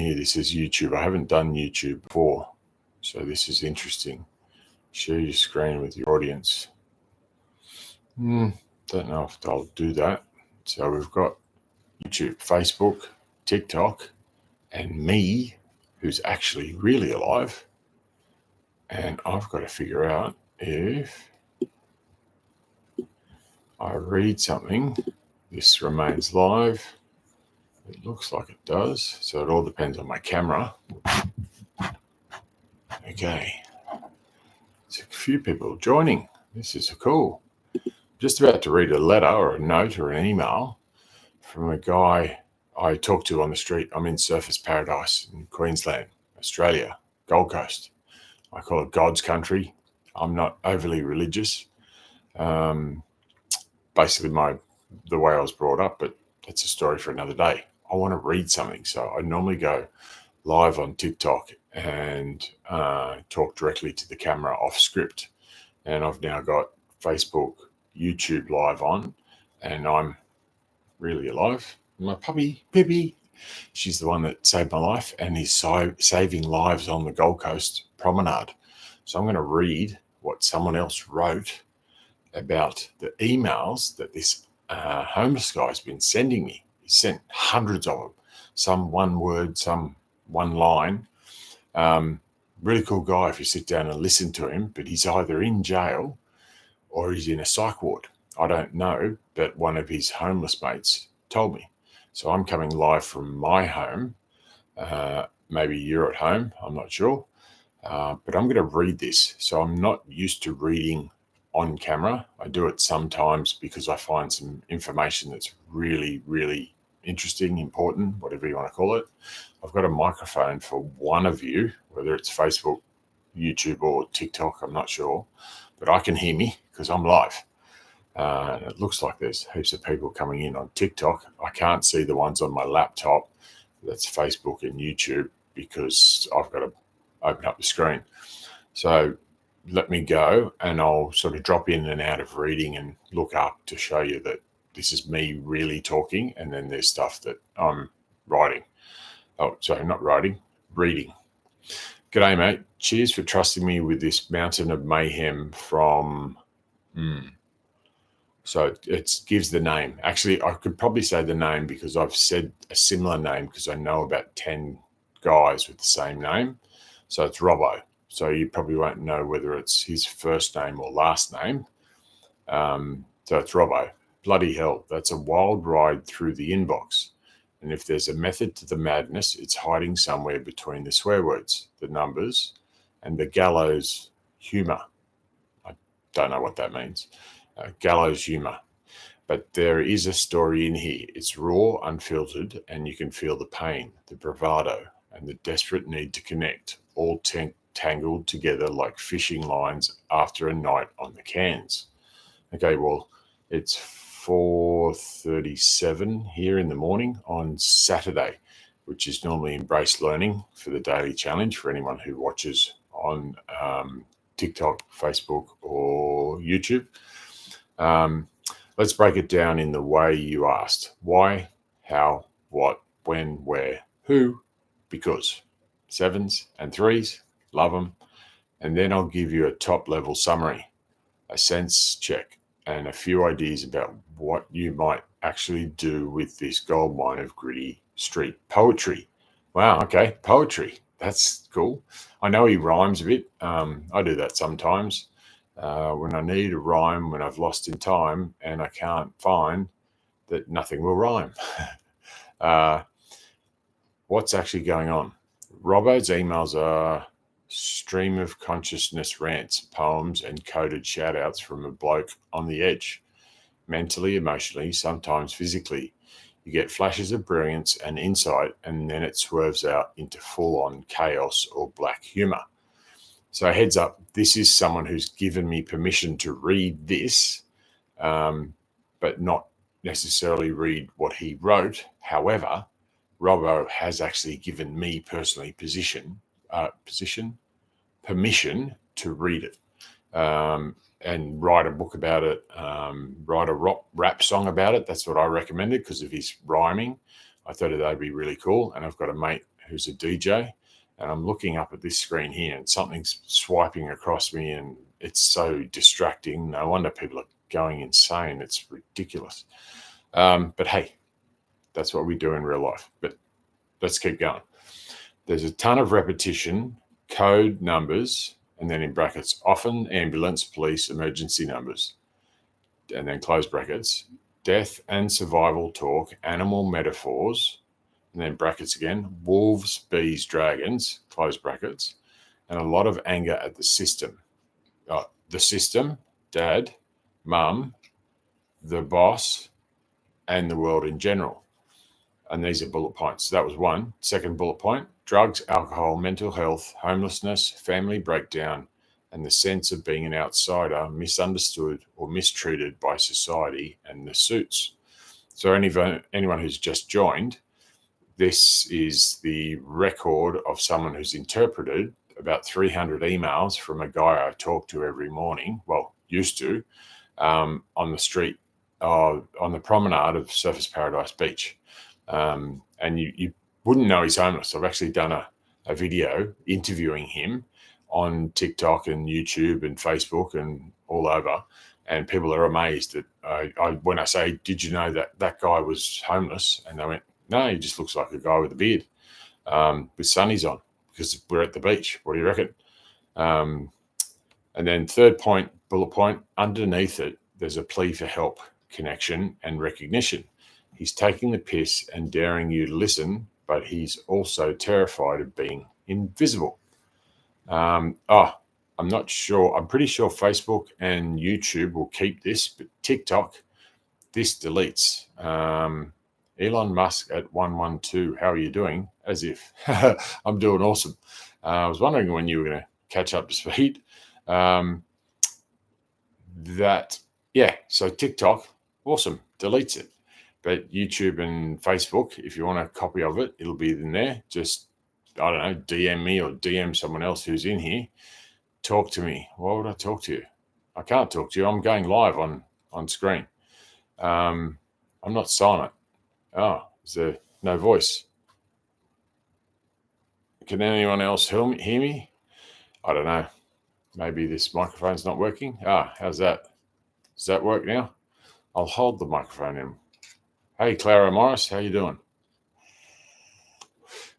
here. This is YouTube. I haven't done YouTube before, so this is interesting. Share your screen with your audience. Don't know if I'll do that. So we've got YouTube, Facebook, TikTok, and me, who's actually really alive. And I've got to figure out if I read something, this remains live. It looks like it does. So it all depends on my camera. Okay. There's a few people joining. This is cool. Just about to read a letter or a note or an email from a guy I talked to on the street. I'm in Surfers Paradise in Queensland, Australia, Gold Coast. I call it God's country. I'm not overly religious. Basically the way I was brought up, but that's a story for another day. I want to read something. So I normally go live on TikTok and talk directly to the camera off script. And I've now got Facebook, YouTube live on, and I'm really alive. My puppy, Pippi, she's the one that saved my life and is saving lives on the Gold Coast promenade. So I'm going to read what someone else wrote about the emails that this homeless guy's been sending me. He sent hundreds of them, some one word, some one line. Really cool guy if you sit down and listen to him, but he's either in jail or he's in a psych ward. I don't know, but one of his homeless mates told me. So I'm coming live from my home. Maybe you're at home, I'm not sure. But I'm going to read this. So I'm not used to reading on camera. I do it sometimes because I find some information that's really, really interesting, important, whatever you want to call it. I've got a microphone for one of you, whether it's Facebook, YouTube, or TikTok, I'm not sure, but I can hear me because I'm live. And it looks like there's heaps of people coming in on TikTok. I can't see the ones on my laptop. That's Facebook and YouTube because I've got to open up the screen. So let me go and I'll sort of drop in and out of reading and look up to show you that this is me really talking, and then there's stuff that I'm writing. Oh, sorry, not writing, reading. G'day, mate. Cheers for trusting me with this mountain of mayhem from... So it gives the name. Actually, I could probably say the name because I've said a similar name because I know about 10 guys with the same name. So it's Robbo. So you probably won't know whether it's his first name or last name. So it's Robbo. Bloody hell, that's a wild ride through the inbox. And if there's a method to the madness, it's hiding somewhere between the swear words, the numbers, and the gallows humour. I don't know what that means. Gallows humour. But there is a story in here. It's raw, unfiltered, and you can feel the pain, the bravado, and the desperate need to connect, all tangled together like fishing lines after a night on the cans. Okay, well, it's 4:37 here in the morning on Saturday, which is normally Embrace Learning for the daily challenge for anyone who watches on TikTok, Facebook, or YouTube. Let's break it down in the way you asked. Why, how, what, when, where, who, because. 7s and 3s, love them. And then I'll give you a top-level summary, a sense check, and a few ideas about what you might actually do with this goldmine of gritty street poetry. Wow, okay, poetry. That's cool. I know he rhymes a bit. I do that sometimes. When I need a rhyme, when I've lost in time and I can't find that nothing will rhyme. What's actually going on? Robbo's emails are stream of consciousness rants, poems, and coded shout-outs from a bloke on the edge, mentally, emotionally, sometimes physically. You get flashes of brilliance and insight, and then it swerves out into full-on chaos or black humour. So heads up, this is someone who's given me permission to read this, but not necessarily read what he wrote. However, Robbo has actually given me personally permission to read it and write a book about it, write a rap song about it. That's what I recommended because of his rhyming. I thought that'd be really cool. And I've got a mate who's a DJ, and I'm looking up at this screen here, and something's swiping across me, and it's so distracting. No wonder people are going insane. It's ridiculous. But hey, that's what we do in real life. But let's keep going. There's a ton of repetition, code numbers, and then in brackets, often ambulance, police, emergency numbers, and then close brackets, death and survival talk, animal metaphors, and then brackets again, wolves, bees, dragons, close brackets, and a lot of anger at the system. The system, dad, mum, the boss, and the world in general. And these are bullet points. So that was one. Second bullet point, drugs, alcohol, mental health, homelessness, family breakdown, and the sense of being an outsider, misunderstood or mistreated by society and the suits. So anyone who's just joined, this is the record of someone who's interpreted about 300 emails from a guy I talk to every morning, well, used to, on the street, on the promenade of Surfers Paradise Beach. And you wouldn't know he's homeless. I've actually done a video interviewing him on TikTok and YouTube and Facebook and all over. And people are amazed that when I say, did you know that guy was homeless? And they went, no, he just looks like a guy with a beard with sunnies on because we're at the beach. What do you reckon? And then third point, bullet point, underneath it, there's a plea for help, connection, and recognition. He's taking the piss and daring you to listen, but he's also terrified of being invisible. I'm not sure. I'm pretty sure Facebook and YouTube will keep this, but TikTok, this deletes. Elon Musk at 112, how are you doing? As if I'm doing awesome. I was wondering when you were going to catch up to speed. So TikTok, awesome, deletes it. But YouTube and Facebook, if you want a copy of it, it'll be in there. Just, I don't know, DM me or DM someone else who's in here. Talk to me. Why would I talk to you? I can't talk to you. I'm going live on screen. I'm not silent. Oh, is there no voice? Can anyone else hear me? I don't know. Maybe this microphone's not working. How's that? Does that work now? I'll hold the microphone in. Hey, Clara Morris, how you doing?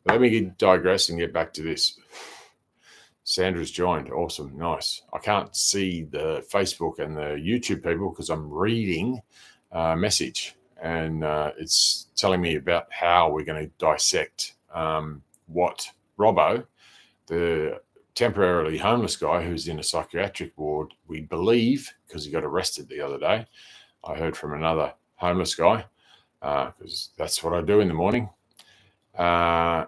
Let me digress and get back to this. Sandra's joined. Awesome. Nice. I can't see the Facebook and the YouTube people because I'm reading a message and it's telling me about how we're going to dissect what Robbo, the temporarily homeless guy who's in a psychiatric ward, we believe, because he got arrested the other day. I heard from another homeless guy because that's what I do in the morning. Yeah,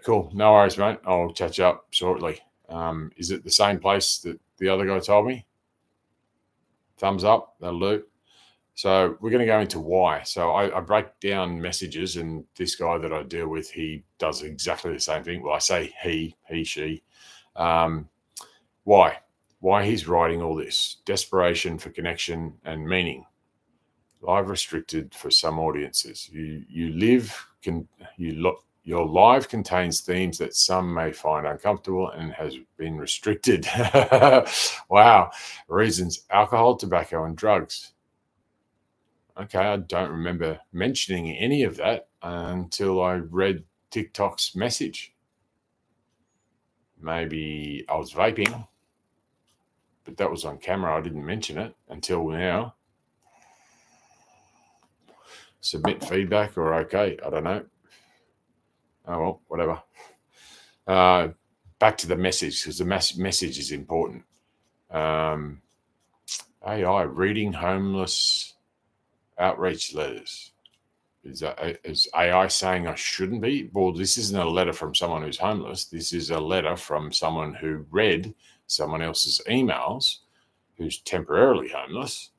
cool. No worries, mate. I'll catch up shortly. Is it the same place that the other guy told me? Thumbs up, that'll do. So we're going to go into why. So I break down messages, and this guy that I deal with, he does exactly the same thing. Well, I say he, she. Why? Why he's writing all this. Desperation for connection and meaning. Live restricted for some audiences. Your live contains themes that some may find uncomfortable and has been restricted. Wow. Reasons: alcohol, tobacco, and drugs. Okay, I don't remember mentioning any of that until I read TikTok's message. Maybe I was vaping, but that was on camera. I didn't mention it until now. Submit feedback or okay, I don't know. Oh, well, whatever. Back to the message, because the message is important. AI, reading homeless outreach letters. Is AI saying I shouldn't be? Well, this isn't a letter from someone who's homeless. This is a letter from someone who read someone else's emails who's temporarily homeless.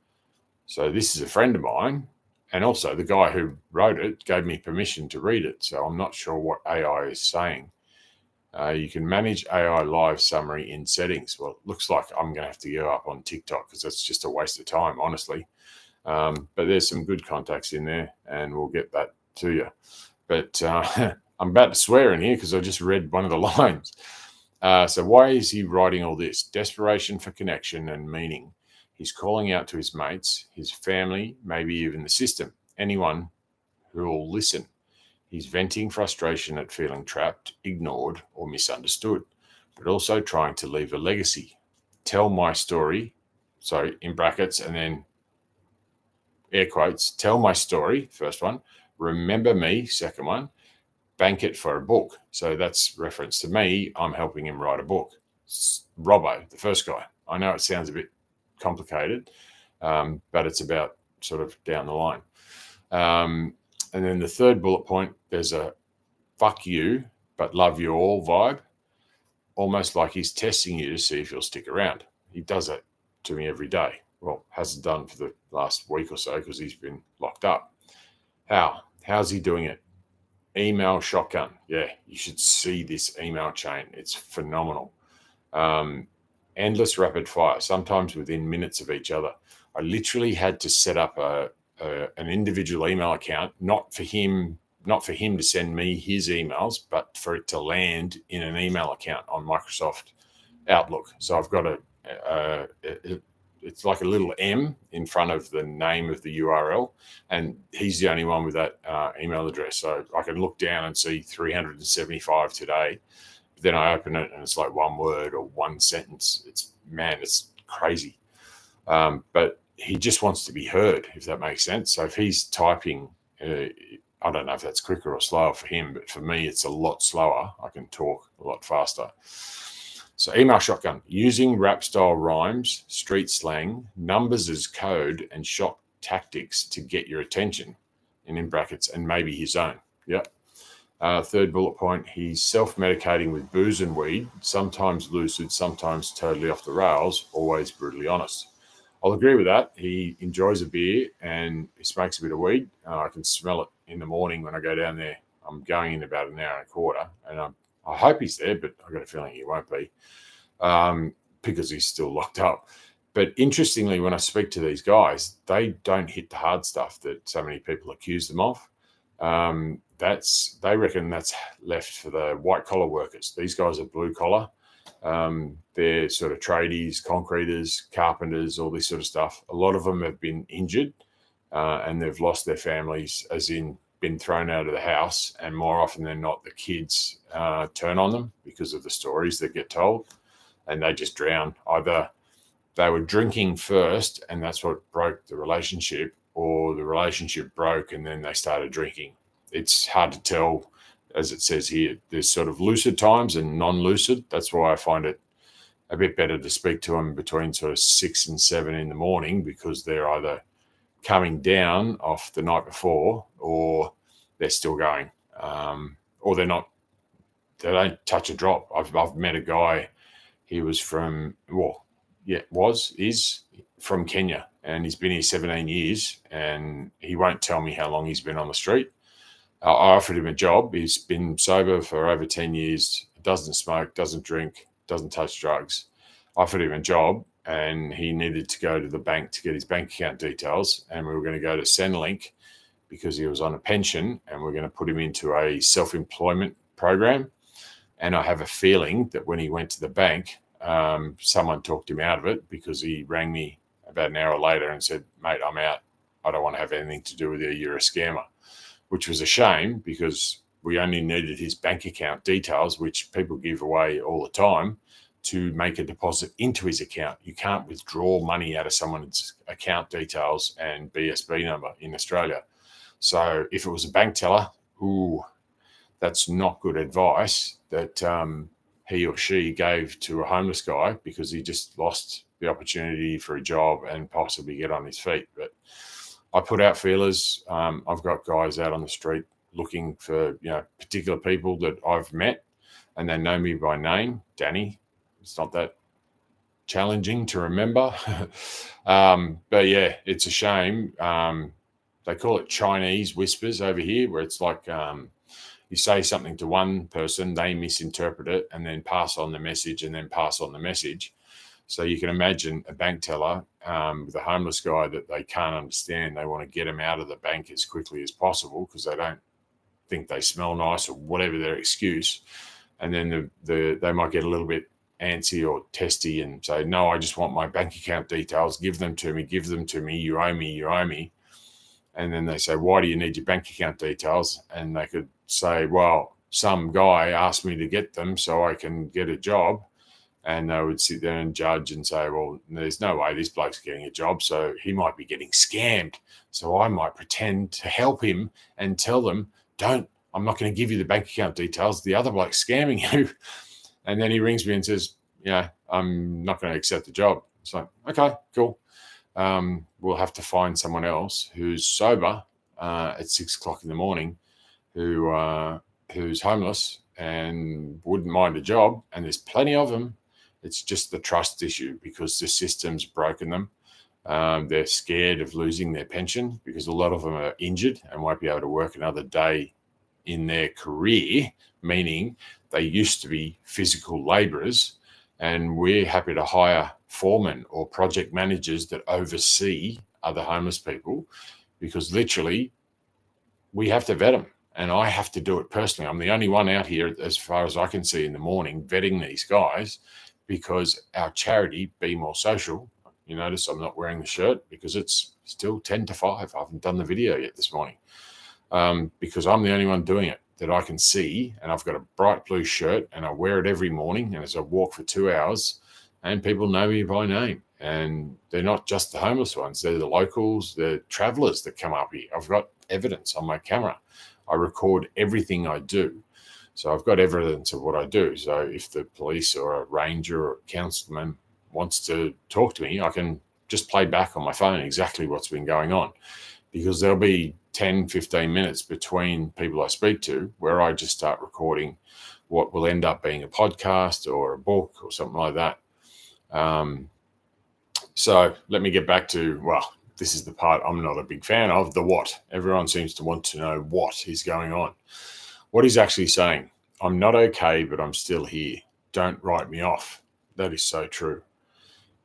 So this is a friend of mine. And also the guy who wrote it gave me permission to read it. So I'm not sure what AI is saying. You can manage AI live summary in settings. Well, it looks like I'm going to have to go up on TikTok because that's just a waste of time, honestly. But there's some good contacts in there and we'll get that to you. But I'm about to swear in here because I just read one of the lines. So why is he writing all this? Desperation for connection and meaning. He's calling out to his mates, his family, maybe even the system, anyone who will listen. He's venting frustration at feeling trapped, ignored, or misunderstood, but also trying to leave a legacy. Tell my story, so in brackets, and then air quotes, tell my story, first one, remember me, second one, bank it for a book. So that's reference to me. I'm helping him write a book. It's Robbo, the first guy. I know it sounds a bit complicated, but it's about sort of down the line. And then the third bullet point, there's a fuck you, but love you all vibe, almost like he's testing you to see if you'll stick around. He does that to me every day. Well, hasn't done for the last week or so because he's been locked up. How's he doing it? Email shotgun. Yeah, you should see this email chain. It's phenomenal. Endless rapid fire, sometimes within minutes of each other. I literally had to set up an individual email account, not for him to send me his emails, but for it to land in an email account on Microsoft Outlook. So I've got it's like a little M in front of the name of the URL, and he's the only one with that email address. So I can look down and see 375 today. But then I open it and it's like one word or one sentence. It's crazy. But he just wants to be heard, if that makes sense. So if he's typing, I don't know if that's quicker or slower for him, but for me, it's a lot slower. I can talk a lot faster. So email shotgun, using rap style rhymes, street slang, numbers as code, and shock tactics to get your attention, and in brackets, and maybe his own. Yep. Third bullet point, he's self-medicating with booze and weed, sometimes lucid, sometimes totally off the rails, always brutally honest. I'll agree with that. He enjoys a beer and he smokes a bit of weed. I can smell it in the morning when I go down there. I'm going in about an hour and a quarter, and I hope he's there, but I've got a feeling he won't be because he's still locked up. But interestingly, when I speak to these guys, they don't hit the hard stuff that so many people accuse them of. They reckon that's left for the white collar workers. These guys are blue collar. They're sort of tradies, concreters, carpenters, all this sort of stuff. A lot of them have been injured and they've lost their families, as in been thrown out of the house. And more often than not, the kids turn on them because of the stories that get told, and they just drown. Either they were drinking first and that's what broke the relationship, or the relationship broke and then they started drinking. It's hard to tell. As it says here, there's sort of lucid times and non-lucid. That's why I find it a bit better to speak to them between sort of 6 and 7 in the morning, because they're either coming down off the night before or they're still going, or they don't touch a drop. I've met a guy, he was from, is from Kenya, and he's been here 17 years and he won't tell me how long he's been on the street. I offered him a job. He's been sober for over 10 years, doesn't smoke, doesn't drink, doesn't touch drugs. I offered him a job and he needed to go to the bank to get his bank account details. And we were going to go to Centrelink because he was on a pension, and we're going to put him into a self-employment program. And I have a feeling that when he went to the bank, someone talked him out of it, because he rang me about an hour later and said, "Mate, I'm out. I don't want to have anything to do with you. You're a scammer." Which was a shame, because we only needed his bank account details, which people give away all the time, to make a deposit into his account. You can't withdraw money out of someone's account details and BSB number in Australia. So if it was a bank teller, that's not good advice that he or she gave to a homeless guy, because he just lost the opportunity for a job and possibly get on his feet. But I put out feelers. I've got guys out on the street looking for, particular people that I've met, and they know me by name, Danny. It's not that challenging to remember. But yeah, it's a shame. They call it Chinese whispers over here, where it's like you say something to one person, they misinterpret it and then pass on the message and then pass on the message. So you can imagine a bank teller with a homeless guy that they can't understand. They want to get him out of the bank as quickly as possible, because they're think they smell nice or whatever their excuse. And then they might get a little bit antsy or testy and say, no, I just want my bank account details. Give them to me. You owe me. And then they say, why do you need your bank account details? And they could say, well, some guy asked me to get them so I can get a job. And they would sit there and judge and say, well, there's no way this bloke's getting a job, so he might be getting scammed. So I might pretend to help him and tell them, I'm not going to give you the bank account details. The other bloke's scamming you. And then he rings me and says, I'm not going to accept the job. It's like, okay, cool. We'll have to find someone else who's sober at 6 o'clock in the morning, who's homeless and wouldn't mind a job. And there's plenty of them. It's just the trust issue because the system's broken them. They're scared of losing their pension because a lot of them are injured and won't be able to work another day in their career, meaning they used to be physical labourers, and we're happy to hire foremen or project managers that oversee other homeless people because literally we have to vet them, and I have to do it personally. I'm the only one out here, as far as I can see, in the morning vetting these guys because our charity, Be More Social, you notice I'm not wearing the shirt because it's still 10 to 5. I haven't done the video yet this morning because I'm the only one doing it that I can see, and I've got a bright blue shirt and I wear it every morning and as I walk for 2 hours, and people know me by name. And they're not just the homeless ones, they're the locals, the travellers that come up here. I've got evidence on my camera. I record everything I do. So I've got evidence of what I do. So if the police or a ranger or a councilman wants to talk to me, I can just play back on my phone exactly what's been going on, because there'll be 10, 15 minutes between people I speak to where I just start recording what will end up being a podcast or a book or something like that. So let me get back to, well, this is the part I'm not a big fan of, the what. Everyone seems to want to know what is going on. What he's actually saying, I'm not okay, but I'm still here. Don't write me off. That is so true.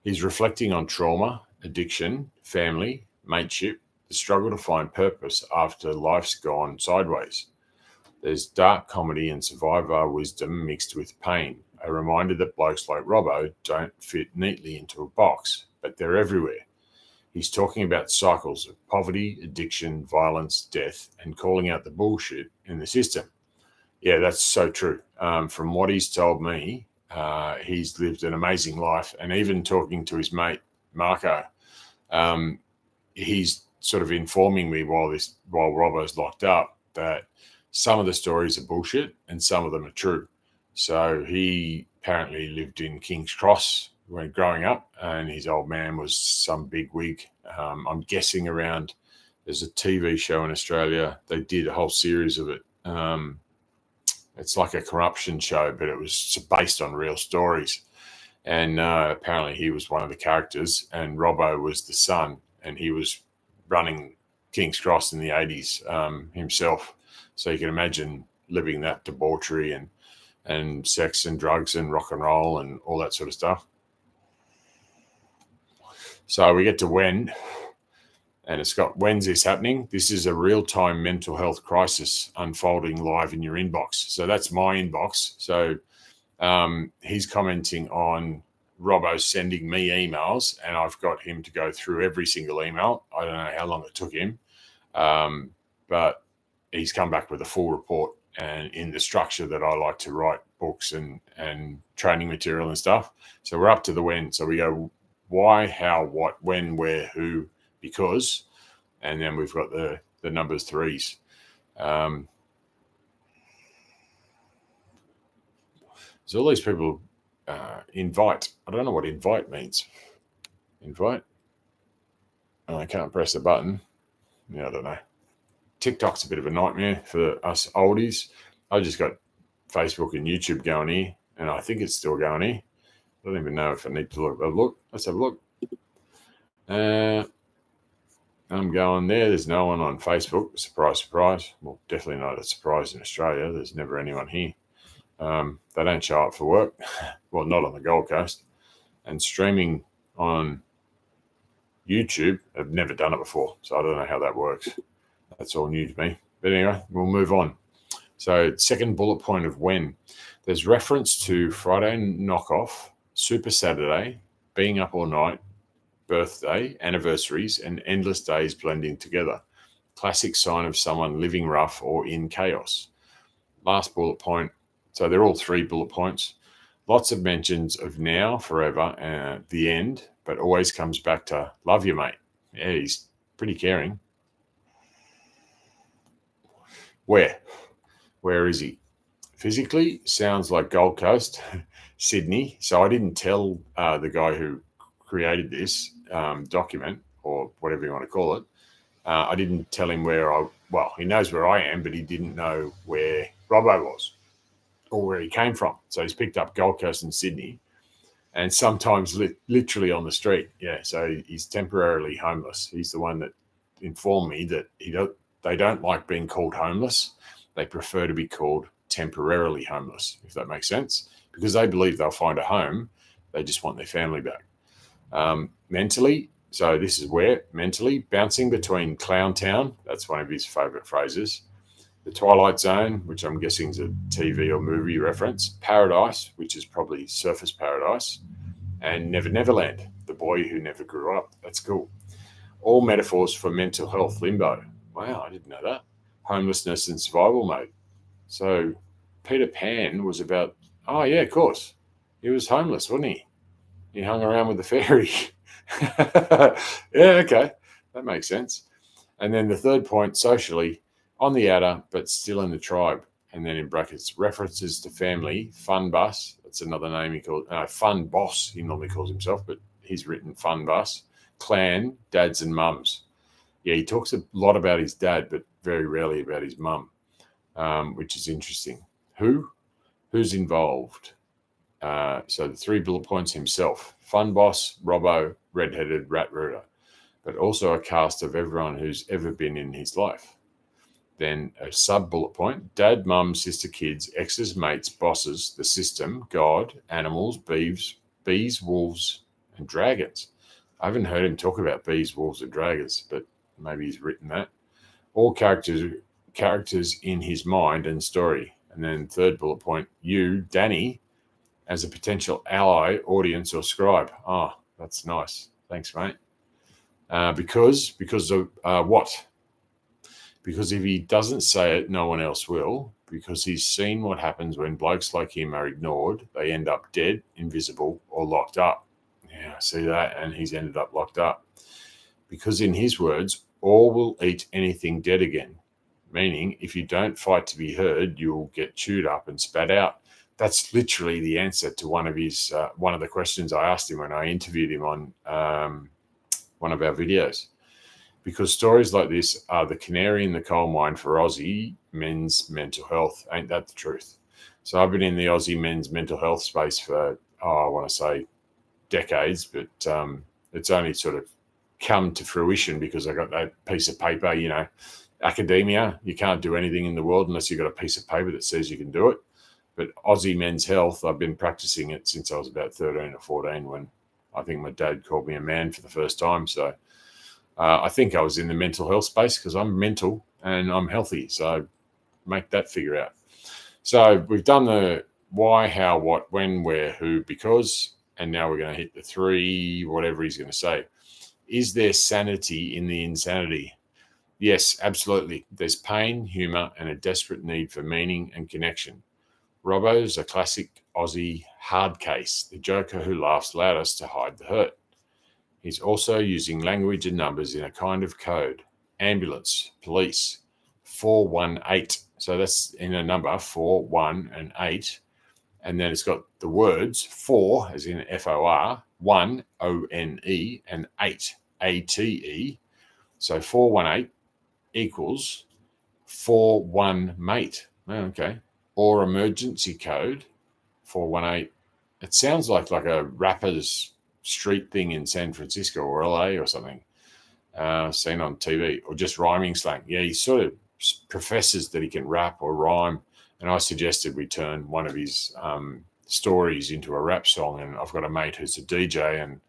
He's reflecting on trauma, addiction, family, mateship, the struggle to find purpose after life's gone sideways. There's dark comedy and survivor wisdom mixed with pain, a reminder that blokes like Robbo don't fit neatly into a box, but they're everywhere. He's talking about cycles of poverty, addiction, violence, death, and calling out the bullshit in the system. Yeah, that's so true. From what he's told me, he's lived an amazing life. And even talking to his mate, Marco, he's sort of informing me while Robbo's locked up that some of the stories are bullshit and some of them are true. So he apparently lived in King's Cross when growing up, and his old man was some big wig. I'm guessing around, there's a TV show in Australia. They did a whole series of it. It's like a corruption show, but it was based on real stories. And apparently he was one of the characters, and Robbo was the son, and he was running King's Cross in the 80s himself. So you can imagine living that debauchery and sex and drugs and rock and roll and all that sort of stuff. So we get to when, and it's got, when's this happening? This is a real-time mental health crisis unfolding live in your inbox. So that's my inbox. So he's commenting on Robbo sending me emails, and I've got him to go through every single email. I don't know how long it took him, but he's come back with a full report, and in the structure that I like to write books and training material and stuff. So we're up to the when. So we go why, how, what, when, where, who, because, and then we've got the numbers threes. So all these people invite. I don't know what invite means. Invite? Oh, I can't press the button. Yeah, I don't know. TikTok's a bit of a nightmare for us oldies. I just got Facebook and YouTube going here, and I think it's still going here. I don't even know if I need to look. Let's have a look. I'm going there. There's no one on Facebook. Surprise, surprise. Well, definitely not a surprise in Australia. There's never anyone here. They don't show up for work. Well, not on the Gold Coast. And streaming on YouTube, I've never done it before, so I don't know how that works. That's all new to me. But anyway, we'll move on. So second bullet point of when. There's reference to Friday knockoff, Super Saturday, being up all night, birthday, anniversaries, and endless days blending together. Classic sign of someone living rough or in chaos. Last bullet point. So they're all 3 bullet points. Lots of mentions of now, forever, and the end, but always comes back to love you, mate. Yeah, he's pretty caring. Where is he? Physically, sounds like Gold Coast, Sydney. So I didn't tell the guy who created this document, or whatever you want to call it. I didn't tell him well, he knows where I am, but he didn't know where Robbo was or where he came from. So he's picked up Gold Coast and Sydney, and sometimes literally on the street. Yeah, so he's temporarily homeless. He's the one that informed me that they don't like being called homeless. They prefer to be called temporarily homeless, if that makes sense, because they believe they'll find a home. They just want their family back. Mentally, so this is where mentally bouncing between Clown Town, that's one of his favourite phrases, the Twilight Zone, which I'm guessing is a TV or movie reference, Paradise, which is probably Surface Paradise, and Never Neverland, the boy who never grew up. That's cool. All metaphors for mental health limbo. Wow, I didn't know that. Homelessness and survival mode. So Peter Pan was about, oh yeah, of course. He was homeless, wasn't he? He hung around with the fairy. Yeah, okay. That makes sense. And then the third point, socially, on the outer, but still in the tribe. And then in brackets, references to family, Fun Bus. That's another name he called, Fun Boss, he normally calls himself, but he's written Fun Bus. Clan, dads and mums. Yeah, he talks a lot about his dad, but very rarely about his mum, which is interesting. Who's involved? So the 3 bullet points himself: Fun Boss, Robbo, Redheaded Rat Rooter, but also a cast of everyone who's ever been in his life. Then a sub bullet point: dad, mum, sister, kids, exes, mates, bosses, the system, God, animals, bees, wolves, and dragons. I haven't heard him talk about bees, wolves, and dragons, but maybe he's written that. All characters in his mind and story. And then third bullet point, you, Danny, as a potential ally, audience, or scribe. Oh, that's nice. Thanks, mate. Because of what? Because if he doesn't say it, no one else will. Because he's seen what happens when blokes like him are ignored. They end up dead, invisible, or locked up. Yeah, I see that. And he's ended up locked up. Because in his words, all will eat anything dead again. Meaning, if you don't fight to be heard, you'll get chewed up and spat out. That's literally the answer to one of the questions I asked him when I interviewed him on one of our videos. Because stories like this are the canary in the coal mine for Aussie men's mental health. Ain't that the truth? So I've been in the Aussie men's mental health space for, I want to say decades, but it's only sort of come to fruition because I got that piece of paper, academia. You can't do anything in the world unless you've got a piece of paper that says you can do it. But Aussie men's health, I've been practicing it since I was about 13 or 14 when I think my dad called me a man for the first time. So I think I was in the mental health space because I'm mental and I'm healthy. So make that figure out. So we've done the why, how, what, when, where, who, because, and now we're going to hit the 3, whatever he's going to say. Is there sanity in the insanity? Yes, absolutely. There's pain, humour, and a desperate need for meaning and connection. Robbo's a classic Aussie hard case, the joker who laughs loudest to hide the hurt. He's also using language and numbers in a kind of code. Ambulance, police, 418. So that's in a number, 4, 1, and 8. And then it's got the words 4, as in FOR, 1, ONE, and 8, ATE. So 418 equals 41 mate. Okay. Or emergency code 418. It sounds like a rapper's street thing in San Francisco or LA or something, seen on TV, or just rhyming slang. Yeah, he sort of professes that he can rap or rhyme. And I suggested we turn one of his stories into a rap song. And I've got a mate who's a DJ, and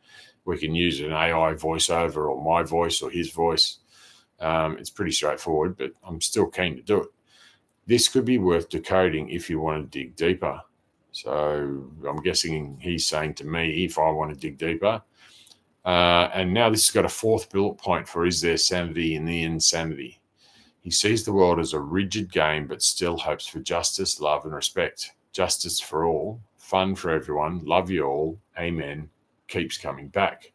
we can use an AI voiceover or my voice or his voice. It's pretty straightforward, but I'm still keen to do it. This could be worth decoding if you want to dig deeper. So I'm guessing he's saying to me if I want to dig deeper. And now this has got a fourth bullet point for is there sanity in the insanity? He sees the world as a rigid game, but still hopes for justice, love, and respect. Justice for all, fun for everyone, love you all, amen, keeps coming back.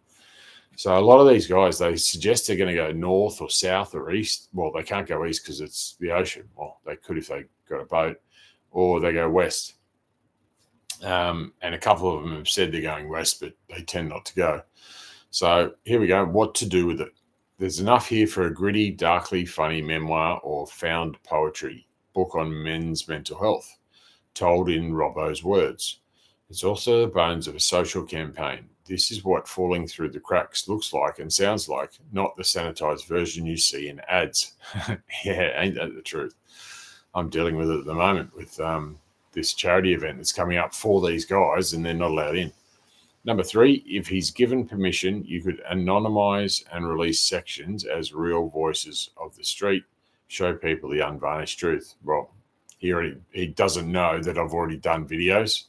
So a lot of these guys, they suggest they're going to go north or south or east. Well, they can't go east because it's the ocean. Well, they could if they got a boat, or they go west. And a couple of them have said they're going west, but they tend not to go. So here we go. What to do with it? There's enough here for a gritty, darkly funny memoir or found poetry book on men's mental health, told in Robbo's words. It's also the bones of a social campaign. This is what falling through the cracks looks like and sounds like, not the sanitized version you see in ads. Yeah, ain't that the truth? I'm dealing with it at the moment with this charity event that's coming up for these guys and they're not allowed in. Number 3, if he's given permission, you could anonymize and release sections as real voices of the street, show people the unvarnished truth. Well, he doesn't know that I've already done videos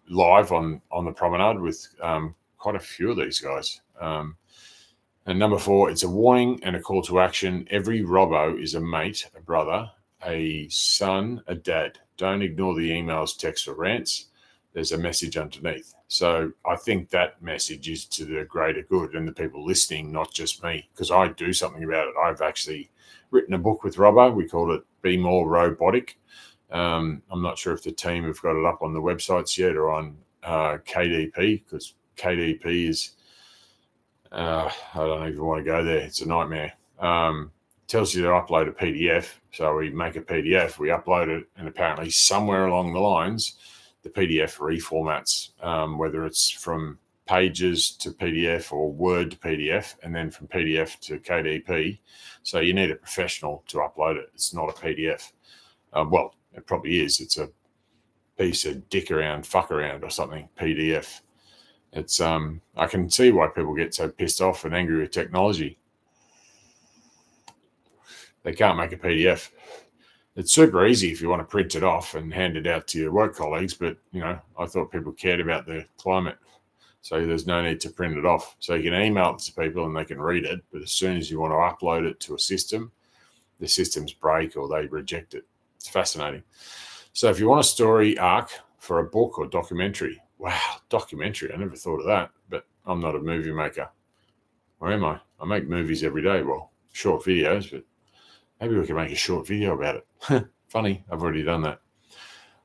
live on the promenade with quite a few of these guys. And number 4, it's a warning and a call to action. Every Robbo is a mate, a brother, a son, a dad. Don't ignore the emails, texts, or rants. There's a message underneath. So I think that message is to the greater good and the people listening, not just me, because I do something about it. I've actually written a book with Robbo. We called it Be More Robotic. I'm not sure if the team have got it up on the websites yet or on KDP, because KDP is, I don't even want to go there. It's a nightmare. Tells you to upload a PDF. So we make a PDF, we upload it, and apparently somewhere along the lines, the PDF reformats, whether it's from pages to PDF or Word to PDF, and then from PDF to KDP. So you need a professional to upload it. It's not a PDF. Well, it probably is. It's a piece of dick around, fuck around or something, PDF. It's I can see why people get so pissed off and angry with technology. They can't make a PDF. It's super easy if you want to print it off and hand it out to your work colleagues, but, I thought people cared about the climate, so there's no need to print it off. So you can email it to people and they can read it, but as soon as you want to upload it to a system, the systems break or they reject it. It's fascinating. So if you want a story arc for a book or documentary, wow, documentary, I never thought of that, but I'm not a movie maker. Or am I? I make movies every day, well, short videos, but maybe we can make a short video about it. Funny, I've already done that.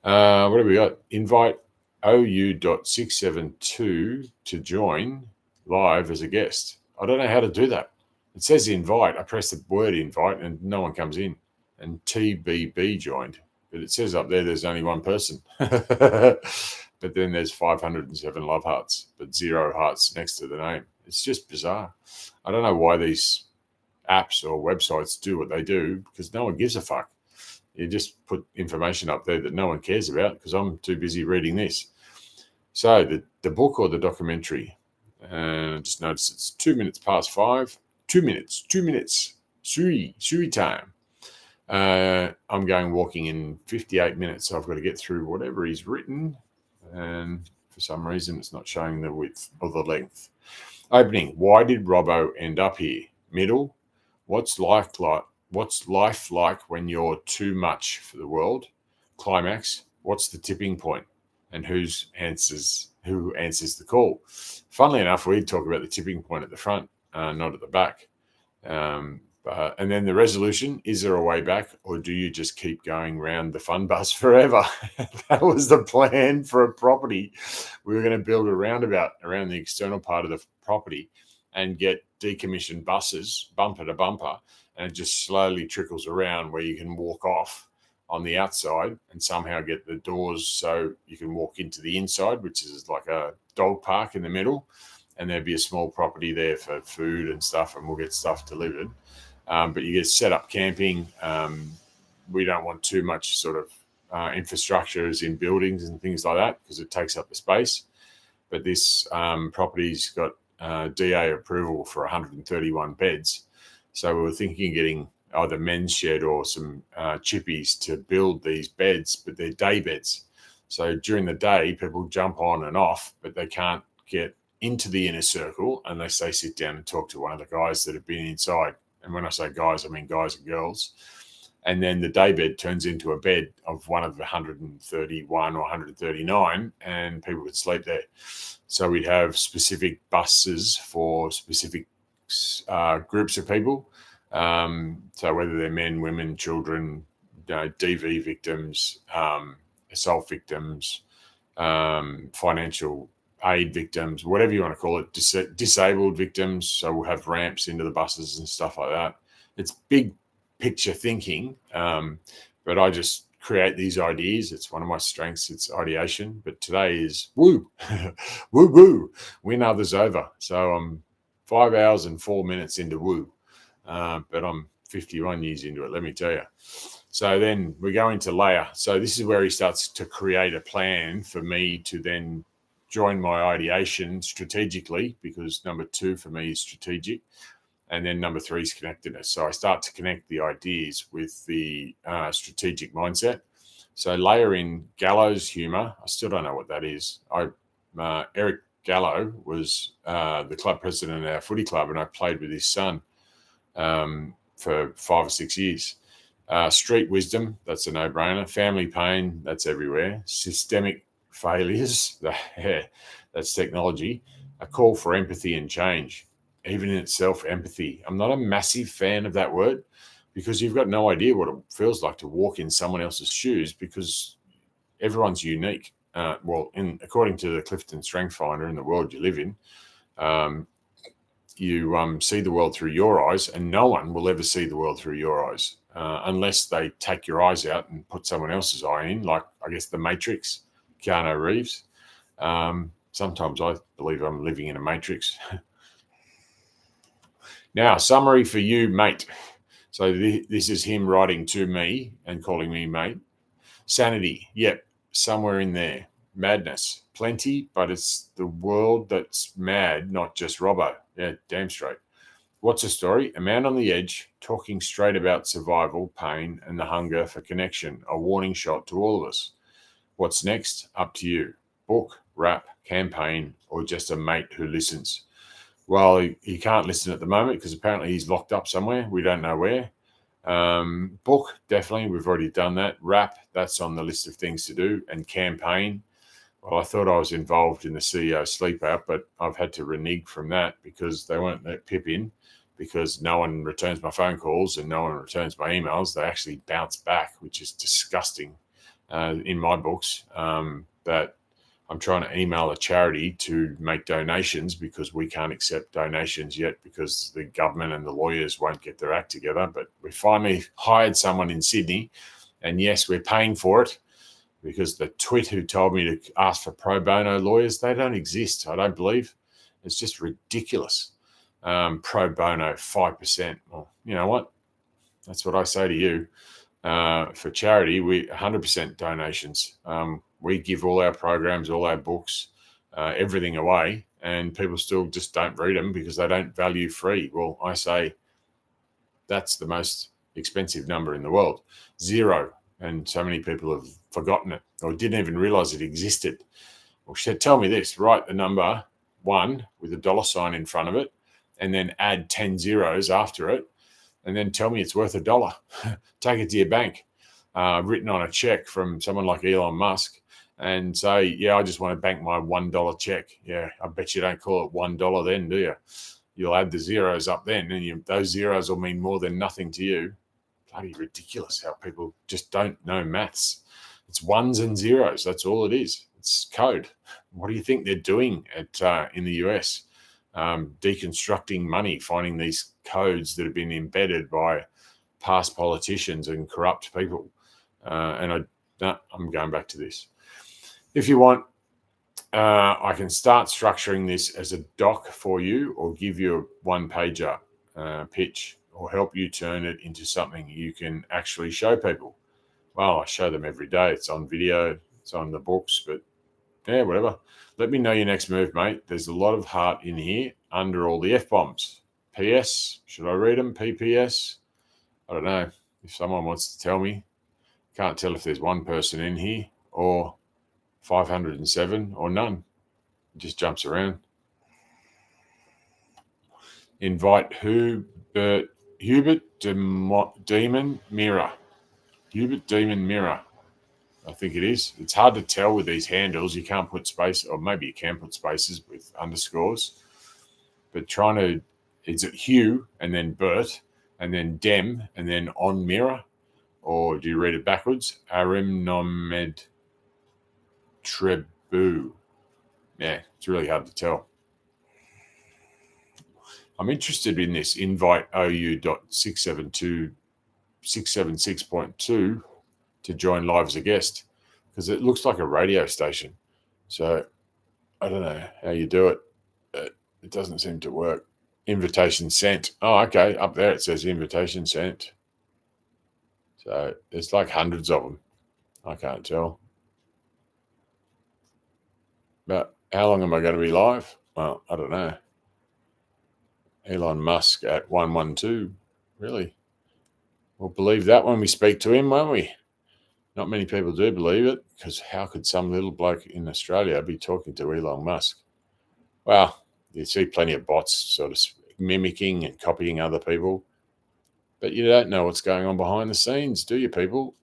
What have we got? Invite OU.672 to join live as a guest. I don't know how to do that. It says invite. I press the word invite and no one comes in. And TBB joined. But it says up there there's only one person. But then there's 507 love hearts, but 0 hearts next to the name. It's just bizarre. I don't know why these apps or websites do what they do, because no one gives a fuck. You just put information up there that no one cares about because I'm too busy reading this. So the book or the documentary, just notice it's 2 minutes past 5. 2 minutes. Sui time. I'm going walking in 58 minutes, so I've got to get through whatever he's written, and for some reason it's not showing the width or the length. Opening, why did Robbo end up here? Middle, what's life like when you're too much for the world? Climax, what's the tipping point? And who answers the call? Funnily enough, we talk about the tipping point at the front, not at the back. And then the resolution, is there a way back, or do you just keep going round the fun bus forever? That was the plan for a property. We were going to build a roundabout around the external part of the property and get decommissioned buses, bumper to bumper, and it just slowly trickles around where you can walk off on the outside and somehow get the doors so you can walk into the inside, which is like a dog park in the middle, and there'd be a small property there for food and stuff, and we'll get stuff delivered. But you get set up camping. We don't want too much sort of infrastructures in buildings and things like that because it takes up the space. But this property's got DA approval for 131 beds. So we were thinking of getting either men's shed or some chippies to build these beds, but they're day beds. So during the day, people jump on and off, but they can't get into the inner circle unless they sit down and talk to one of the guys that have been inside. And when I say guys, I mean guys and girls. And then the day bed turns into a bed of one of the 131 or 139, and people could sleep there. So we'd have specific buses for specific groups of people. So whether they're men, women, children, DV victims, assault victims, financial aid victims, whatever you want to call it, disabled victims. So we'll have ramps into the buses and stuff like that. It's big picture thinking, but I just create these ideas. It's one of my strengths. It's ideation. But today is woo, woo, woo, win others over. So I'm 5 hours and 4 minutes into woo, but I'm 51 years into it, let me tell you. So then we go into layer. So this is where he starts to create a plan for me to then join my ideation strategically, because number 2 for me is strategic. And then number 3 is connectedness. So I start to connect the ideas with the strategic mindset. So layer in Gallo's humor. I still don't know what that is. Eric Gallo was the club president at our footy club, and I played with his son for 5 or 6 years. Street wisdom, that's a no-brainer. Family pain, that's everywhere. Systemic failures, that's technology. A call for empathy and change. Even in itself, empathy. I'm not a massive fan of that word, because you've got no idea what it feels like to walk in someone else's shoes, because everyone's unique. According to the Clifton Strength Finder, in the world you live in, you see the world through your eyes, and no one will ever see the world through your eyes unless they take your eyes out and put someone else's eye in, like, I guess, The Matrix, Keanu Reeves. Sometimes I believe I'm living in a matrix. Now, summary for you, mate. So this is him writing to me and calling me mate. Sanity, yep, somewhere in there. Madness, plenty, but it's the world that's mad, not just Robbo. Yeah, damn straight. What's the story? A man on the edge, talking straight about survival, pain, and the hunger for connection. A warning shot to all of us. What's next? Up to you. Book, rap, campaign, or just a mate who listens. Well, he can't listen at the moment because apparently he's locked up somewhere. We don't know where. Book, definitely. We've already done that. Rap, that's on the list of things to do. And campaign. Well, I thought I was involved in the CEO sleep out, but I've had to renege from that because they won't let Pip in, because no one returns my phone calls and no one returns my emails. They actually bounce back, which is disgusting in my books. That I'm trying to email a charity to make donations because we can't accept donations yet because the government and the lawyers won't get their act together. But we finally hired someone in Sydney, and yes, we're paying for it, because the twit who told me to ask for pro bono lawyers, they don't exist, I don't believe. It's just ridiculous. Pro bono, 5%. Well, you know what? That's what I say to you. For charity, we 100% donations. We give all our programs, all our books, everything away, and people still just don't read them because they don't value free. Well, I say that's the most expensive number in the world, 0. And so many people have forgotten it or didn't even realize it existed. Well, she said, tell me this, write the number 1 with a $ in front of it, and then add 10 zeros after it, and then tell me it's worth $1. Take it to your bank, written on a check from someone like Elon Musk, and say, yeah, I just want to bank my $1 check. Yeah, I bet you don't call it $1 then, do you? You'll add the zeros up then, and those zeros will mean more than nothing to you. Bloody ridiculous how people just don't know maths. It's ones and zeros. That's all it is. It's code. What do you think they're doing in the US? Deconstructing money, finding these codes that have been embedded by past politicians and corrupt people. I'm going back to this. If you want, I can start structuring this as a doc for you, or give you a one-pager pitch, or help you turn it into something you can actually show people. Well, I show them every day. It's on video, it's on the books, but yeah, whatever. Let me know your next move, mate. There's a lot of heart in here under all the F-bombs. PS, should I read them? PPS? I don't know if someone wants to tell me. Can't tell if there's one person in here or 507 or none. It just jumps around. Invite Hubert Demon Mirror. Hubert Demon Mirror. I think it is. It's hard to tell with these handles. You can't put space, or maybe you can put spaces with underscores. But is it Hugh and then Bert and then Dem and then on Mirror? Or do you read it backwards? Arimnomed Trebu. Yeah, it's really hard to tell. I'm interested in this invite OU.676.2 to join live as a guest because it looks like a radio station. So I don't know how you do it. It doesn't seem to work. Invitation sent. Oh, okay. Up there it says invitation sent. So there's like hundreds of them. I can't tell. But how long am I going to be live? Well, I don't know. Elon Musk at 112. Really? We'll believe that when we speak to him, won't we? Not many people do believe it, because how could some little bloke in Australia be talking to Elon Musk? Well, you see plenty of bots sort of mimicking and copying other people, but you don't know what's going on behind the scenes, do you, people?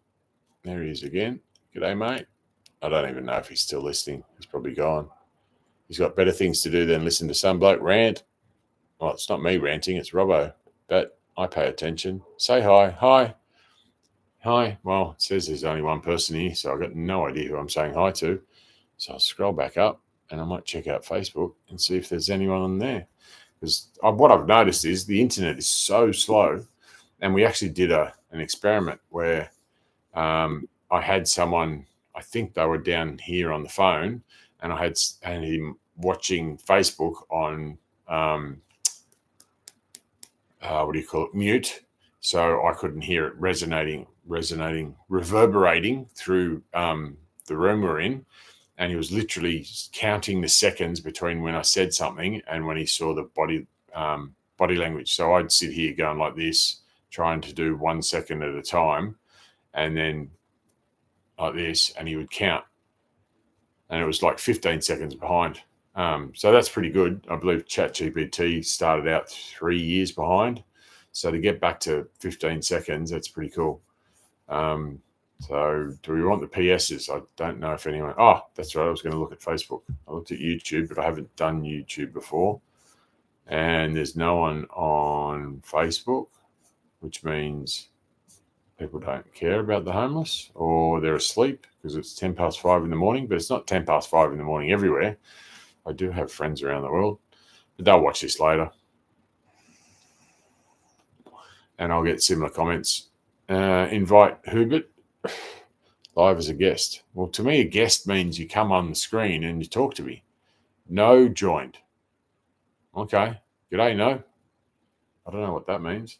There he is again. G'day, mate. I don't even know if he's still listening. He's probably gone. He's got better things to do than listen to some bloke rant. Well, it's not me ranting, it's Robbo, but I pay attention. Say hi. Hi. Hi. Well, it says there's only one person here, so I've got no idea who I'm saying hi to. So I'll scroll back up and I might check out Facebook and see if there's anyone on there. Because what I've noticed is the internet is so slow. And we actually did an experiment where I had someone, I think they were down here on the phone, and I had him watching Facebook on mute, so I couldn't hear it reverberating through the room we're in, and he was literally counting the seconds between when I said something and when he saw the body language. So I'd sit here going like this, trying to do 1 second at a time, and then like this, and he would count, and it was like 15 seconds behind. So that's pretty good. I believe ChatGPT started out 3 years behind. So to get back to 15 seconds, that's pretty cool. So do we want the PSs? I don't know if anyone... Oh, that's right. I was going to look at Facebook. I looked at YouTube, but I haven't done YouTube before. And there's no one on Facebook, which means people don't care about the homeless, or they're asleep because it's 10 past 5 in the morning, but it's not 10 past 5 in the morning everywhere. I do have friends around the world, but they'll watch this later. And I'll get similar comments. Invite Hubert live as a guest. Well, to me, a guest means you come on the screen and you talk to me. No joined. Okay. G'day, no. I don't know what that means.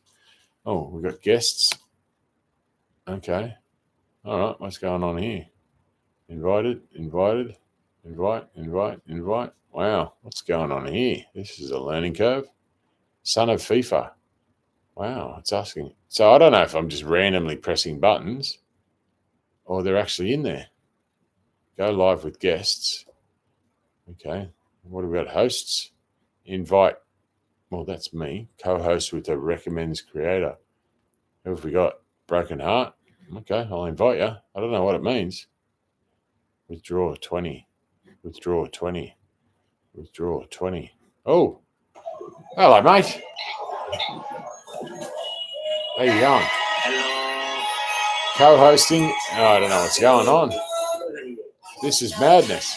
Oh, we've got guests. Okay. All right. What's going on here? Invited. Invite. Wow. What's going on here? This is a learning curve. Son of FIFA. Wow. It's asking. So I don't know if I'm just randomly pressing buttons or they're actually in there. Go live with guests. Okay. What about hosts? Invite. Well, that's me. Co-host with a recommends creator. Who have we got? Broken Heart. Okay, I'll invite you. I don't know what it means. Withdraw 20. Oh, hello, mate. How you going? Co-hosting. Oh, I don't know what's going on. This is madness.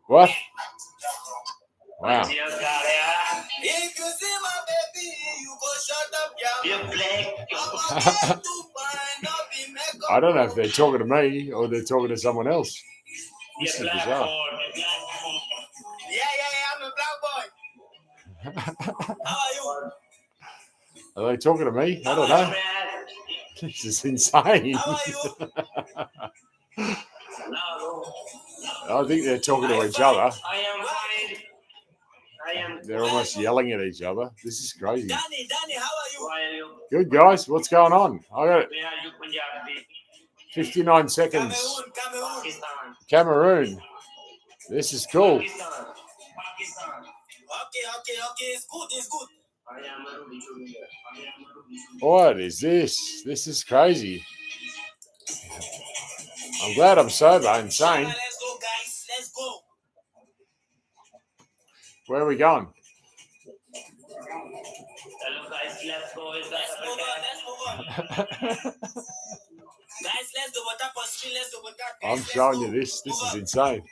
What? Wow. I don't know if they're talking to me or they're talking to someone else. This is bizarre. I'm a black boy. How are you? Are they talking to me? I don't know. This is insane. How are you? I think they're talking to each other. I am fine. They're almost yelling at each other. This is crazy. Danny, how are Good, guys. What's going on? I got it. 59 seconds. Cameroon. This is cool. Okay, it's good. What is this? This is crazy. I'm glad I'm sober. Insane. Let's go, guys. Let's go. Where are we going? Hello guys, let's go. Let's move on. Guys, let's do what up on street. Let's do what up. I'm showing you this. This is insane.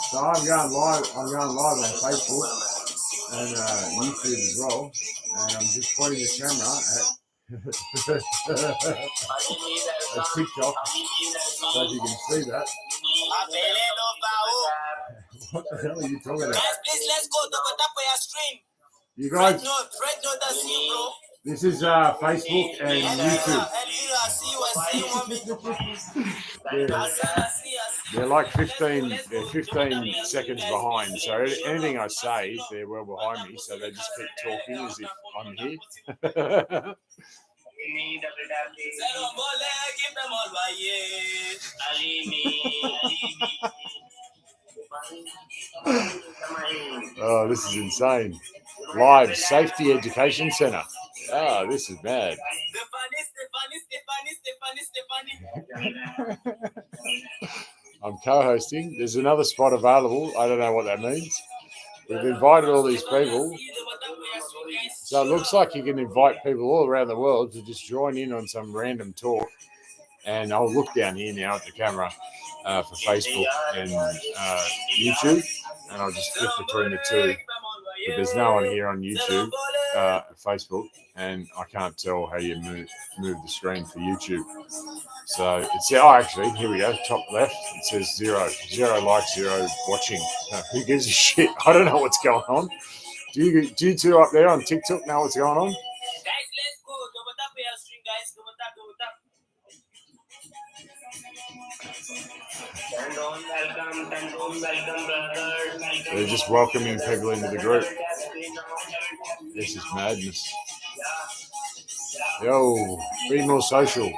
So I'm going live on Facebook and YouTube as well. And I'm just pointing the camera at TikTok so you can see that. What the hell are you talking about? Guys, please, let's go. Double tap on your screen. You guys, Red note, that's you, bro. this is Facebook and YouTube. They're like 15 seconds behind. So anything I say, they're well behind me. So they just keep talking as if I'm here. Oh, this is insane. Live Safety Education Center. Oh, this is mad. I'm co-hosting. There's another spot available. I don't know what that means. We've invited all these people. So it looks like you can invite people all around the world to just join in on some random talk. And I'll look down here now at the camera for Facebook and YouTube. And I'll just flip between the two. But there's no one here on YouTube, Facebook, and I can't tell how you move the screen for YouTube. So it's actually, here we go, top left. It says 0 likes, 0 watching. Who gives a shit? I don't know what's going on. Do you two up there on TikTok know what's going on? Guys, let's go. Double tap your stream, guys. Double tap. Welcome, brother. They're just welcoming people into the group. This is madness. Yo, be more social.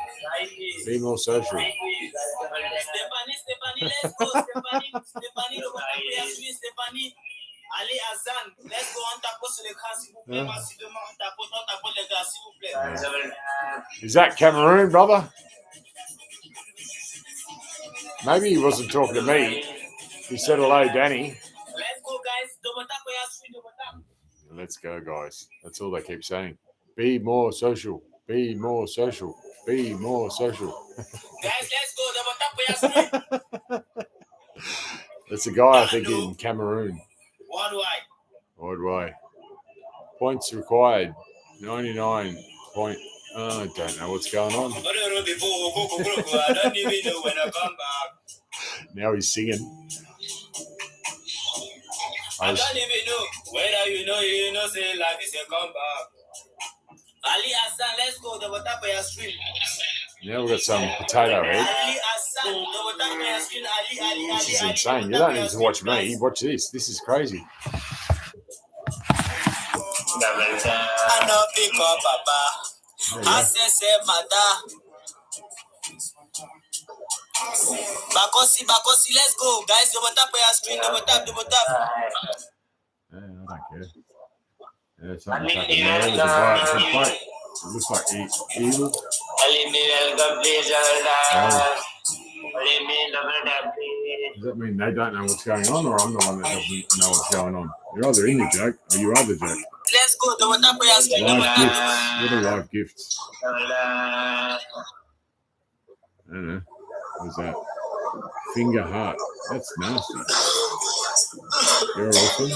Be more social. Stephanie, let's go. Stephanie, double tap your stream, Stephanie. Ali Azan, let's go on tapo sur l'écran, s'il vous plaît. Massivement, on tapote les gars, s'il vous plaît. Is that Cameroon, brother? Maybe he wasn't talking to me. He said hello, Danny. Let's go, guys. Double tap your stream, double tap. Let's go, guys. That's all they keep saying. Be more social. Be more social. Be more social. Guys, let's go. Double tap your stream. That's a guy, I think, in Cameroon. Worldwide. Points required. 99 point. I don't know what's going on. I don't even know when I come back. Now he's singing. I don't even know whether you know, say life is a comeback. Ali Hassan, let's go. Double tap your stream. Now we've got some potato head. Ali Hassan, double tap your stream. Ali. This is insane. You don't need to watch me. Watch this. This is crazy. I know pick up papa. I say mother. Bakosi, let's go, guys. Double tap your screen. Double tap. I don't care. There's something happening there with the guy. It looks like evil. Does that mean they don't know what's going on, or I'm the one that doesn't know what's going on? You're either in the joke or you are the joke. Let's go. Double tap your screen. Live gifts. What are live gifts? I don't know. What's that? Finger heart. That's nasty. You're awesome.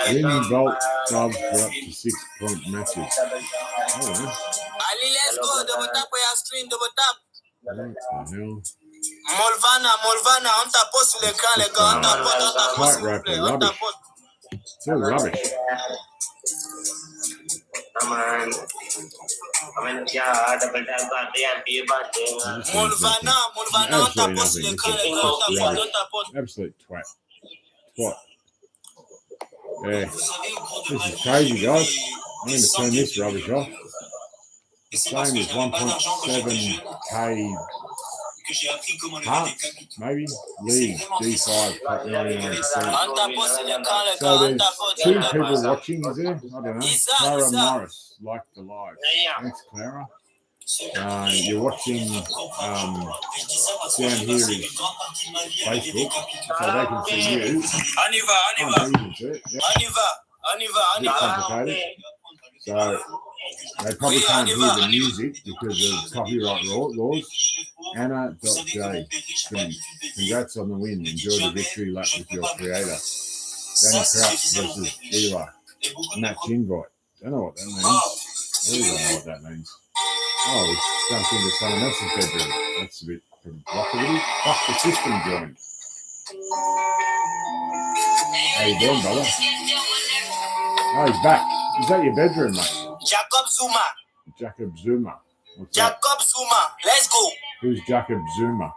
Win Vault subs for up to 6-point matches. Ali, let's go. Double tap your screen. Double tap. What the hell? Molvana, on tapote sur l'écran, les gars. On tapote, Tight rapper, rubbish. It's all rubbish. Molvana, on tapote sur l'écran, les gars. On tapote. Absolute twat. Twat. Yeah. This is crazy, guys. I'm going to turn this rubbish off. The same as 1.7k hearts, maybe. League, D5, top 99%. So there's 2 people watching, is there? I don't know. Clara Morris liked the live. Thanks, Clara. You're watching down here is Facebook, so they can see you. Oh, you can see it. Yep. A bit complicated. So they probably can't hear the music because of copyright laws. Anna.J. Congrats on the win. Enjoy the victory lap with your creator. Danny Crouch versus Eli. Match invite. Don't know what that means. I really don't know what that means. Oh, we jumped into someone else's bedroom. That's a bit provocative. Fuck, the system joined. How you doing, brother? Oh, he's back. Is that your bedroom, mate? Jacob Zuma. Jacob Zuma. What's Jacob that? Zuma. Let's go. Who's Jacob Zuma?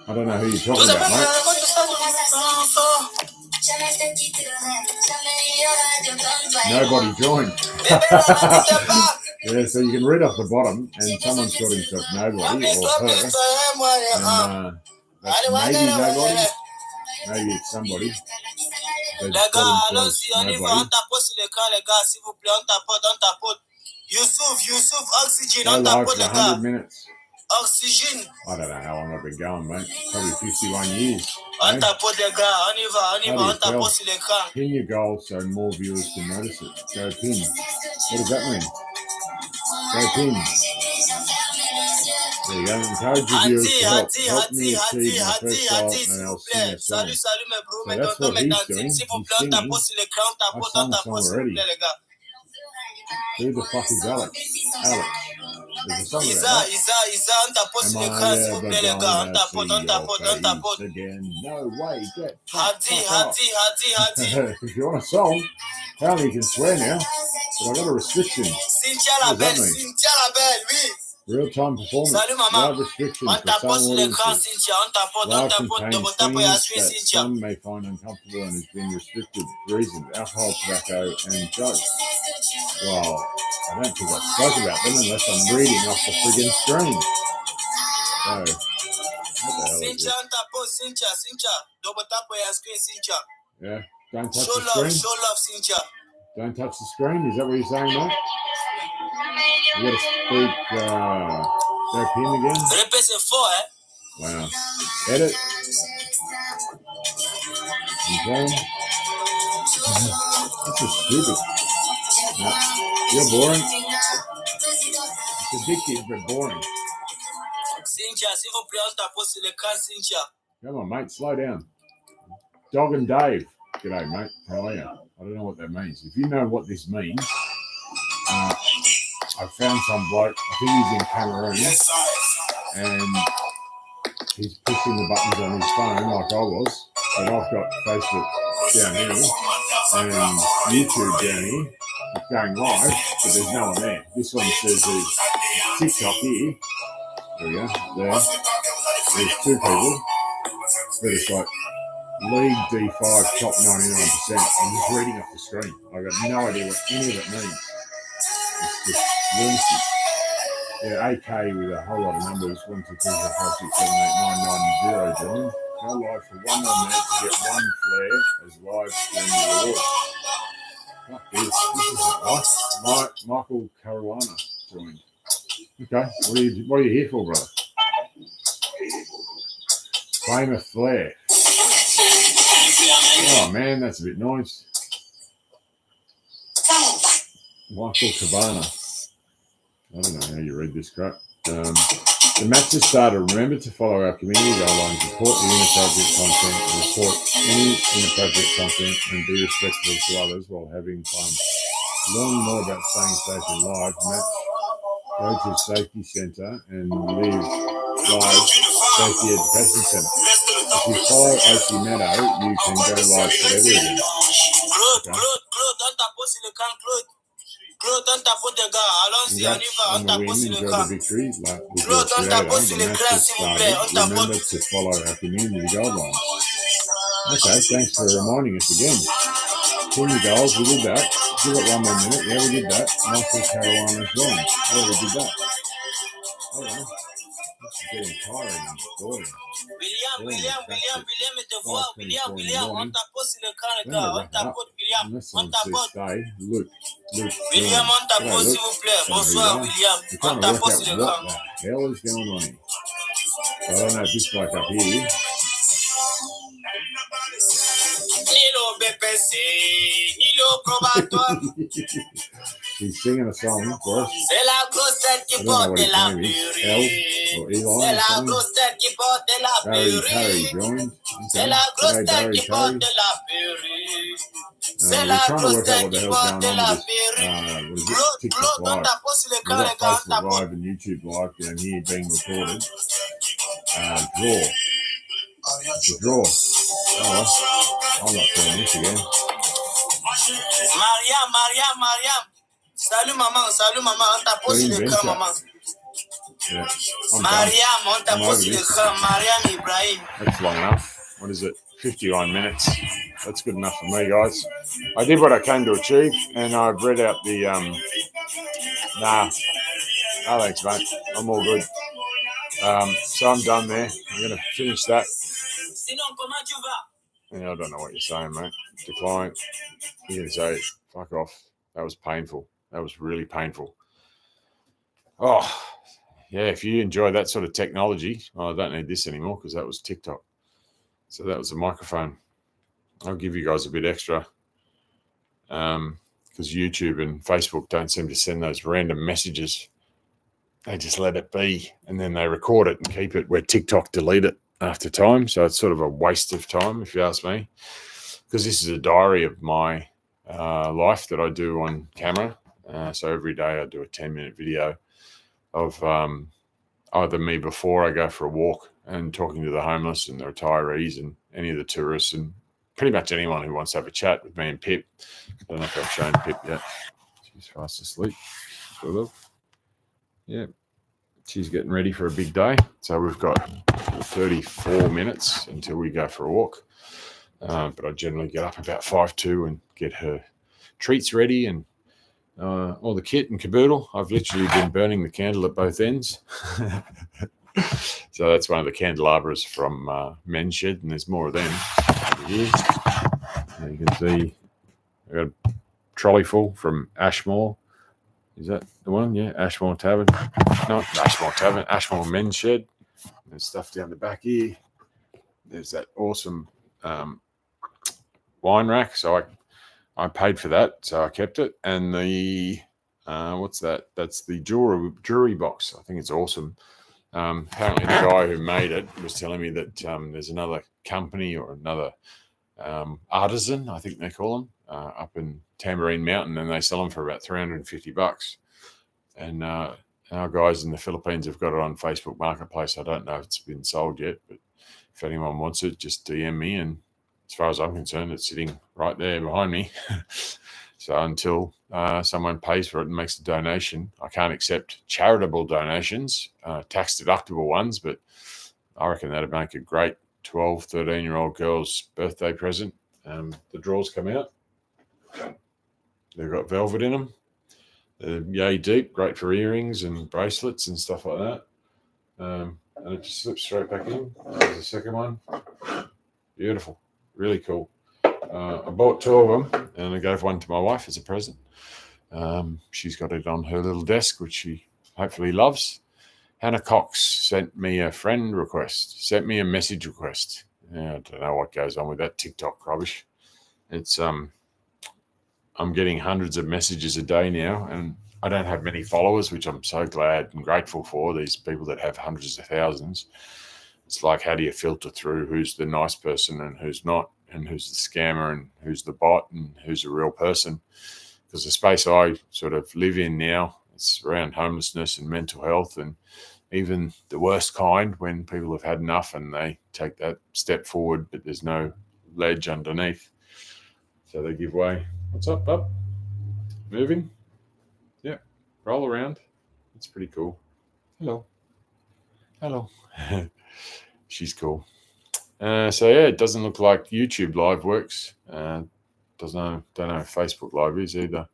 I don't know who you're talking about, mate. Nobody joined. Yeah, so you can read off the bottom, and someone's called himself Nobody or her, and that's maybe nobody. Maybe it's somebody. They've called themselves Nobody. Yusuf, oxygen, Go on live tapote for le 100 gars. minutes. Oxygen, I don't know how long I've been going, mate. Probably 51 years. on eh? tapote le gars. On y va, How do you on tapote tell? sur l'écran. Pin your goal so more viewers can notice it. Go pin. What does that mean? Go pin. There you go. Encourage your viewers to help. Help me achieve my first goal and I'll sing a song. Salut, mes bros, So mes that's tontons, what mes he's tantines. doing. S'il vous He's plaît, on singing. tapote sur l'écran, on I've tapote, sung a song s'il vous already. plaît, les gars. Who the fuck is Alex? Alex. There's a song about that. Isa, on tapote Am sur I l'écran, s'il vous ever plaît, les gars. On gonna tapote, see on your tapote, on tapote. face again? No way. Get fuck Hadi, off. If you want a song, apparently you can swear now, but I've got a restriction. Cynthia What la does that belle, mean? Cynthia la belle, oui. Real-time performance. Salut, maman. Live restrictions On for tapote some sur l'écran, audiences. Cynthia. On tapote, Live double contains tape et à themes suivre, that Cynthia. some may find uncomfortable and has been restricted for reasons. Alcohol, tobacco, and drugs. Well, I don't think I spoke about them unless I'm reading off the friggin' screen. So, what the hell is Cynthia, this? on tapote, Cynthia. Double tape et à suivre, Cynthia. Yeah, don't touch Show the love, screen. Cynthia. Don't touch the screen. Is that what you're saying, mate? You got to speak. Go pin again. Répète, c'est fort, hein. Wow. Edit. Okay. This is stupid. No, you're boring. It's addictive but boring. Cynthia, s'il vous plaît, on tapote sur l'écran, Cynthia. Come on, mate. Slow down. Dog and Dave. G'day, mate. How are you? I don't know what that means. If you know what this means, I found some bloke. I think he's in Cameroon, and he's pushing the buttons on his phone like I was. But I've got Facebook down here and YouTube down here. It's going live, but there's no one there. This one says there's TikTok here. There we go. There. There's 2 people. But it's like League D5 top 99%. I'm just reading off the screen. I've got no idea what any of it means. It's just lunacy. Yeah, AK with a whole lot of numbers. 1, 2, 3, 4, 5, 6, 7, 8, 9, 9, 0 join. Go live for 1 more minute to get 1 flare as live during the award. Fuck this. This is nice. Michael Caruana joined. Okay, what are you here for, brother? Claim a flare. Oh man, that's a bit nice. Michael Cabana. I don't know how you read this crap. The match has started. Remember to follow our community guidelines, report the inappropriate content, report any inappropriate content, and be respectful to others while having fun. Learn more about staying safe in live. Match, go to Safety Centre and live live Safety Education Centre. If you follow OC Meadow, you can go live forever again. Claude, on tapote sur l'écran, Claude. Claude, on tapote les gars. Allons-y, on y va, on On the win, tapote sur enjoy l'écran. the victory. Like with your Claude, on creator, tapote sur the match l'écran, has s'il vous plaît. started. On tapote. Remember to follow our community guidelines. Okay, thanks for reminding us again. seen your goals. We did that. Give it one more minute. Yeah, we did that. Michael Caruana's gone. Yeah, we did that. Oh, well. It's getting tiring and boring. William est devoir. William, on tape sur le Canada. On tape William. Unless On someone says tape. stay, Luke. William, on tape s'il vous plaît. Bonsoir, William. We're On trying to tape work sur out le what Canada. the hell is going on here. So I don't know if this bloke up here. Nilo BPC, Nilo probatoire. He's singing a song for us. C'est la grosse tête qui I don't know porte what his la name is. purée. El or Eli C'est or la something. grosse tête qui porte la Barry purée. joined. C'est Okay. la grosse G'day, tête Barry qui porte Curry. la purée. C'est We're la trying to grosse work out tête what the qui hell's porte going on la with this. purée. What is it? Claude, TikTok on Live. tape sur le We've got Canada. On Facebook tape. Live and YouTube Live down here being recorded. Draw. It's a draw. Oh, well. I'm not doing this again. Mariam. Salut maman. On tape sur Green le Venture. camp, maman. Yeah. I'm done. Mariam, on tape I'm over sur le this. camp. Mariam Ibrahim. That's long enough. What is it? 51 minutes. That's good enough for me, guys. I did what I came to achieve, and I've read out the no thanks, mate. I'm all good. So I'm done there. I'm going to finish that. Sinon, comment tu vas? Yeah, I don't know what you're saying, mate. Decline. You're going to say, fuck off. That was painful. That was really painful. Oh, yeah, if you enjoy that sort of technology, I don't need this anymore because that was TikTok. So that was the microphone. I'll give you guys a bit extra because YouTube and Facebook don't seem to send those random messages. They just let it be and then they record it and keep it where TikTok delete it after time. So it's sort of a waste of time, if you ask me, because this is a diary of my life that I do on camera. So every day I do a 10-minute video of either me before I go for a walk and talking to the homeless and the retirees and any of the tourists and pretty much anyone who wants to have a chat with me and Pip. I don't know if I've shown Pip yet. She's fast asleep, sort of. Yeah, she's getting ready for a big day. So we've got 34 minutes until we go for a walk. But I generally get up about 5:02 and get her treats ready and all the kit and caboodle. I've literally been burning the candle at both ends. So that's one of the candelabras from Men's Shed, and there's more of them over here. And you can see I've got a trolley full from Ashmore. Is that the one? Yeah, Ashmore Tavern. Not Ashmore Tavern, Ashmore Men's Shed. There's stuff down the back here. There's that awesome wine rack. So I paid for that, so I kept it. And the what's that? That's the jewelry box. I think it's awesome. Apparently the guy who made it was telling me that there's another company or another artisan, I think they call them, up in Tamborine Mountain, and they sell them for about $350. And our guys in the Philippines have got it on Facebook Marketplace. I don't know if it's been sold yet, but if anyone wants it, just DM me. And as far as I'm concerned, it's sitting right there behind me. So until someone pays for it and makes a donation, I can't accept charitable donations, tax-deductible ones, but I reckon that'd make a great 12, 13-year-old girl's birthday present. The drawers come out. They've got velvet in them. They're yay deep, great for earrings and bracelets and stuff like that. And it just slips straight back in. There's the second one. Beautiful. Really cool. I bought 2 of them and I gave one to my wife as a present. She's got it on her little desk, which she hopefully loves. Hannah Cox sent me a friend request, sent me a message request. Yeah, I don't know what goes on with that TikTok rubbish. It's I'm getting hundreds of messages a day now, and I don't have many followers, which I'm so glad and grateful for. These people that have hundreds of thousands. It's like, how do you filter through who's the nice person and who's not, and who's the scammer and who's the bot and who's a real person? Because the space I sort of live in now, it's around homelessness and mental health, and even the worst kind, when people have had enough and they take that step forward, but there's no ledge underneath. So they give way. What's up, bub? Moving? Yeah. Roll around. It's pretty cool. Hello. Hello. She's cool. So yeah, it doesn't look like YouTube Live works. don't know if Facebook Live is either,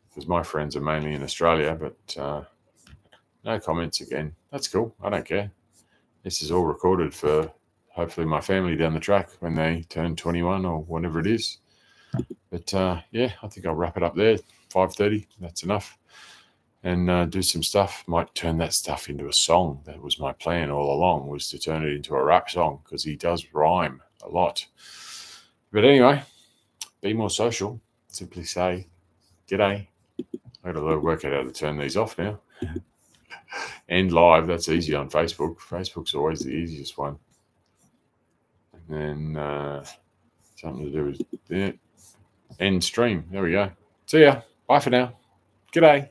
because my friends are mainly in Australia. But no comments again. That's cool. I don't care. This is all recorded for hopefully my family down the track when they turn 21 or whatever it is. But yeah, I think I'll wrap it up there. 5:30. That's enough. And do some stuff. Might turn that stuff into a song. That was my plan all along, was to turn it into a rap song, because he does rhyme a lot. But anyway, be more social. Simply say, g'day. I got to work out how to turn these off now. End live. That's easy on Facebook. Facebook's always the easiest one. And then something to do with end stream. There we go. See ya. Bye for now. G'day.